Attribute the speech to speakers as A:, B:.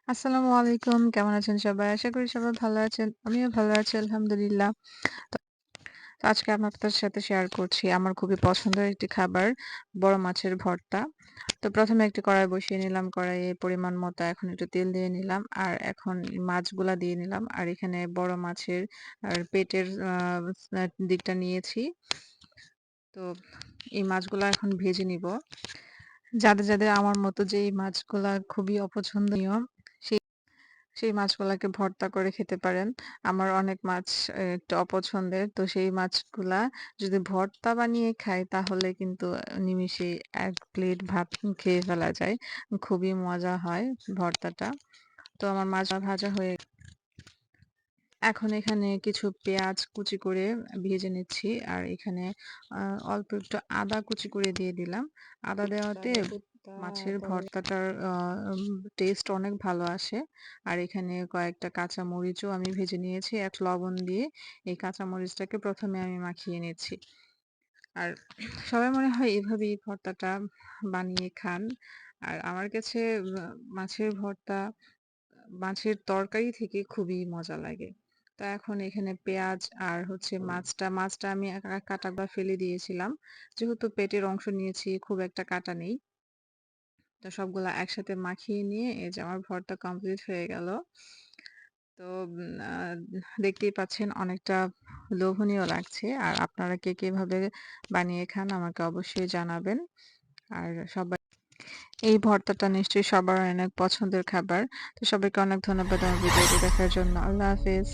A: আসসালামু আলাইকুম। কেমন আছেন সবাই? আশা করি সবাই ভালো আছেন। আমিও ভালো আছি আলহামদুলিল্লাহ। তো আজকে আপনাদের সাথে শেয়ার করছি আমার খুবই পছন্দের একটি খাবার, বড় মাছের ভর্তা। তো ১ম এ একটি কড়াই বসিয়ে নিলাম। কড়াইয়ে পরিমাণ মতো এখন একটু তেল দিয়ে নিলাম। আর এখন মাছগুলা দিয়ে নিলাম। আর এখানে বড় মাছের পেটের দিকটা নিয়েছি। তো এই মাছগুলা এখন ভেজে নিব। যাদের আমার মতো যে এই মাছগুলা খুবই অপছন্দনীয় সেই সেই মাছগুলাকে ভর্তা করে খেতে পারেন। আমার অনেক মাছ একটু অপছন্দের। তো সেই মাছগুলা যদি ভর্তা বানিয়ে খাই তাহলে কিন্তু নিমিষেই ১ প্লেট ভাত খেয়ে ফেলা যায়। খুবই মজা হয় ভর্তাটা। তো আমার মাছ ভাজা হয়ে এখন এখানে কিছু পেঁয়াজ কুচি করে ভেজে নিচ্ছি। আর এখানে আ অল্প একটু আদা কুচি করে দিয়ে দিলাম। আদা দেওয়াতে মাছের ভর্তাটার টেস্ট অনেক ভালো আসে। আর এখানে কয়েকটা কাঁচা মরিচও আমি ভেজে নিয়েছি লবণ দিয়ে এই কাঁচা মরিচটাকে ১ম এ আমি মাখিয়ে নিচ্ছি। আর সবাই মনে হয় এভাবেই ভর্তাটা বানিয়ে খান। আর আমার কাছে মাছের ভর্তা মাছের তরকারি থেকে খুবই মজা লাগে। তো এখন এখানে পেঁয়াজ আর হচ্ছে মাছটা আমি কাটাগুলা ফেলে দিয়েছিলাম। যেহেতু পেটের অংশ নিয়েছি খুব একটা কাটা নেই। তো সবগুলা একসাথে মাখিয়ে নিয়ে এই যে আমার ভর্তা কমপ্লিট হয়ে গেল। তো দেখতেই পাচ্ছেন অনেকটা লোভনীয় লাগছে। আর আপনারা কে কে এভাবে বানিয়ে খান আমাকে অবশ্যই জানাবেন। আর এই ভর্তাটা নিশ্চয়ই সবার অনেক পছন্দের খাবার। তো সবাইকে অনেক ধন্যবাদ আমার ভিডিওটি দেখার জন্য। আল্লাহ হাফেজ।